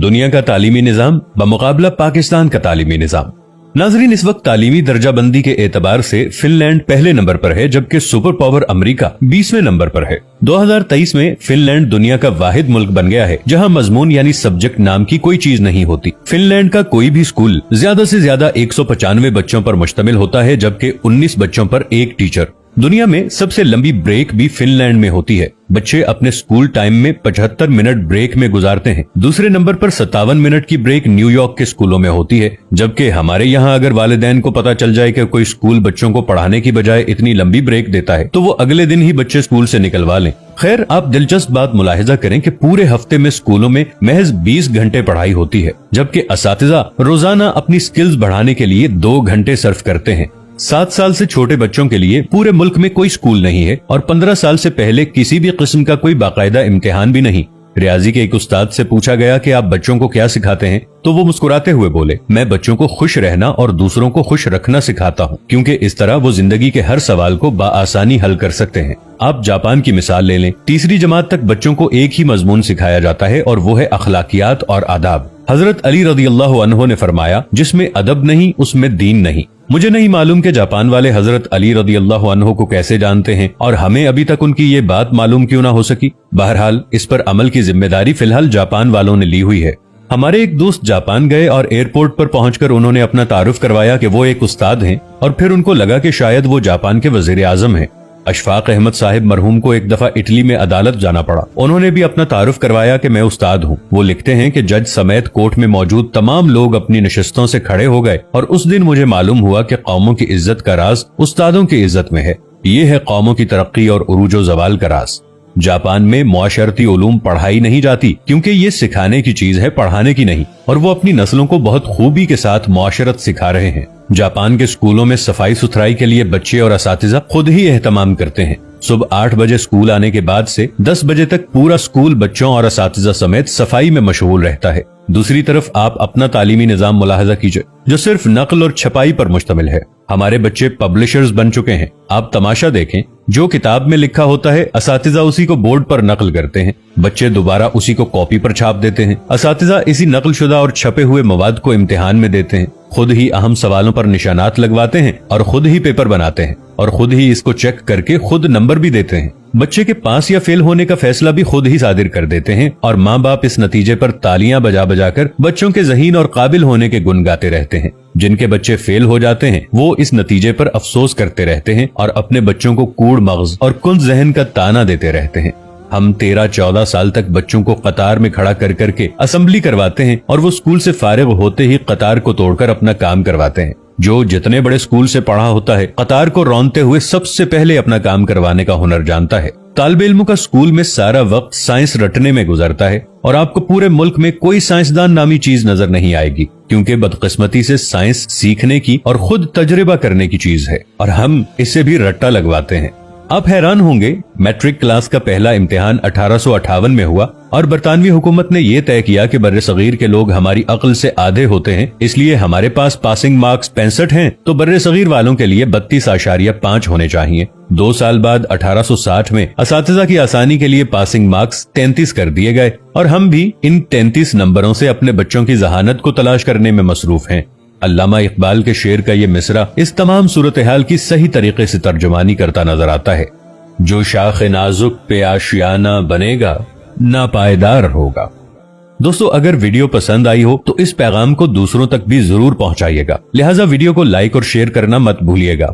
दुनिया का तालीमी निज़ाम बमुकाबला पाकिस्तान का तालीमी निज़ाम। नाजरीन, इस वक्त तालीमी दर्जाबंदी के एतबार से फिनलैंड पहले नंबर पर है, जबकि सुपर पावर अमेरिका 20वें नंबर पर है। 2023 में फिनलैंड दुनिया का वाहिद मुल्क बन गया है जहां मजमून यानी सब्जेक्ट नाम की कोई चीज नहीं होती। फिनलैंड का कोई भी स्कूल ज्यादा से ज्यादा 195 बच्चों पर मुश्तमिल होता है, जबकि 19 बच्चों पर एक टीचर। दुनिया में सबसे लंबी ब्रेक भी फिनलैंड में होती है। बच्चे अपने स्कूल टाइम में 75 मिनट ब्रेक में गुजारते हैं। दूसरे नंबर पर 57 मिनट की ब्रेक न्यूयॉर्क के स्कूलों में होती है, जबकि हमारे यहाँ अगर वालिदैन को पता चल जाए कि कोई स्कूल बच्चों को पढ़ाने की बजाय इतनी लंबी ब्रेक देता है तो वो अगले दिन ही बच्चे स्कूल से निकलवा लें। खैर, आप दिलचस्प बात मुलाहिजा करें कि पूरे हफ्ते में स्कूलों में महज 20 घंटे पढ़ाई होती है, जबकि असातिज़ा रोजाना अपनी स्किल्स बढ़ाने के लिए 2 घंटे सर्फ करते हैं। 7 साल से छोटे बच्चों के लिए पूरे मुल्क में कोई स्कूल नहीं है और 15 साल से पहले किसी भी किस्म का कोई बाकायदा इम्तिहान भी नहीं। रियाजी के एक उस्ताद से पूछा गया कि आप बच्चों को क्या सिखाते हैं, तो वो मुस्कुराते हुए बोले, मैं बच्चों को खुश रहना और दूसरों को खुश रखना सिखाता हूँ, क्योंकि इस तरह वो जिंदगी के हर सवाल को बाआसानी हल कर सकते हैं। आप जापान की मिसाल ले लें। तीसरी जमात तक बच्चों को एक ही मजमून सिखाया जाता है और वो है अखलाकियात और आदाब। हजरत अली रज़ियल्लाहु अन्हु ने फरमाया, जिसमें अदब नहीं उसमें दीन नहीं। मुझे नहीं मालूम कि जापान वाले हजरत अली रज़ियल्लाहु अन्हु को कैसे जानते हैं और हमें अभी तक उनकी ये बात मालूम क्यों ना हो सकी। बहरहाल, इस पर अमल की जिम्मेदारी फिलहाल जापान वालों ने ली हुई है। हमारे एक दोस्त जापान गए और एयरपोर्ट पर पहुंचकर उन्होंने अपना तारुफ करवाया कि वो एक उस्ताद हैं, और फिर उनको लगा कि शायद वो जापान के वजीर आजम हैं। अशफाक अहमद साहिब मरहूम को एक दफा इटली में अदालत जाना पड़ा। उन्होंने भी अपना तारुफ करवाया कि मैं उस्ताद हूँ। वो लिखते हैं कि जज समेत कोर्ट में मौजूद तमाम लोग अपनी नशिस्तों से खड़े हो गए और उस दिन मुझे मालूम हुआ कि कौमों की इज्जत का राज उस्तादों की इज्जत में है। ये है कौमों की तरक्की और उरूजो जवाल का राज। जापान में मुआशरती उलूम पढ़ाई नहीं जाती, क्योंकि ये सिखाने की चीज है, पढ़ाने की नहीं, और वो अपनी नस्लों को बहुत खूबी के साथ मुआशरत सिखा रहे हैं। जापान के स्कूलों में सफाई सुथराई के लिए बच्चे और असातिज़ा खुद ही एहतमाम करते हैं। सुबह 8 बजे स्कूल आने के बाद से 10 बजे तक पूरा स्कूल बच्चों और असातिज़ा समेत सफाई में मशगूल रहता है। दूसरी तरफ आप अपना तालीमी निज़ाम मुलाहजा कीजिए, जो सिर्फ नकल और छपाई पर मुश्तमिल है। हमारे बच्चे पब्लिशर्स बन चुके हैं। आप तमाशा देखें, जो किताब में लिखा होता है असातिज़ा उसी को बोर्ड पर नकल करते हैं, बच्चे दोबारा उसी को कॉपी पर छाप देते हैं। असातिज़ा इसी नकल शुदा और छपे हुए मवाद को इम्तिहान में देते हैं, खुद ही अहम सवालों पर निशानात लगवाते हैं और खुद ही पेपर बनाते हैं और खुद ही इसको चेक करके खुद नंबर भी देते हैं। बच्चे के पास या फेल होने का फैसला भी खुद ही सादिर कर देते हैं और माँ बाप इस नतीजे पर तालियां बजा बजा कर बच्चों के ज़हीन और काबिल होने के गुन गाते रहते हैं। जिनके बच्चे फेल हो जाते हैं वो इस नतीजे पर अफसोस करते रहते हैं और अपने बच्चों को कूड़ मगज और कुंद जहन का ताना देते रहते हैं। हम 13-14 साल तक बच्चों को कतार में खड़ा कर करके असेंबली करवाते हैं और वो स्कूल से फारिग होते ही कतार को तोड़कर अपना काम करवाते हैं। जो जितने बड़े स्कूल से पढ़ा होता है, कतार को रौंदते हुए सबसे पहले अपना काम करवाने का हुनर जानता है। तालिबे इल्मों का स्कूल में सारा वक्त साइंस रटने में गुजरता है और आपको पूरे मुल्क में कोई साइंसदान नामी चीज नजर नहीं आएगी, क्योंकि बदकिस्मती से साइंस सीखने की और खुद तजर्बा करने की चीज है और हम इसे भी रट्टा लगवाते हैं। आप हैरान होंगे, मैट्रिक क्लास का पहला इम्तिहान 1858 में हुआ और बरतानवी हुकूमत ने यह तय किया कि बर्रे सगीर के लोग हमारी अक्ल से आधे होते हैं, इसलिए हमारे पास पासिंग मार्क्स 65 हैं, तो बर्रे सगीर वालों के लिए 32.5 होने चाहिए। 2 साल बाद 1860 में असातिज़ा की आसानी के लिए पासिंग मार्क्स 33 कर दिए गए और हम भी इन 33 नंबरों से अपने बच्चों की जहानत को तलाश करने में मसरूफ हैं। अल्लामा इकबाल के शेर का ये मिसरा इस तमाम सूरत हाल की सही तरीके से तर्जुमानी करता नजर आता है। जो शाख नाजुक पे आशियाना बनेगा, नापायदार होगा। दोस्तों, अगर वीडियो पसंद आई हो तो इस पैगाम को दूसरों तक भी जरूर पहुंचाइएगा। लिहाजा वीडियो को लाइक और शेयर करना मत भूलिएगा।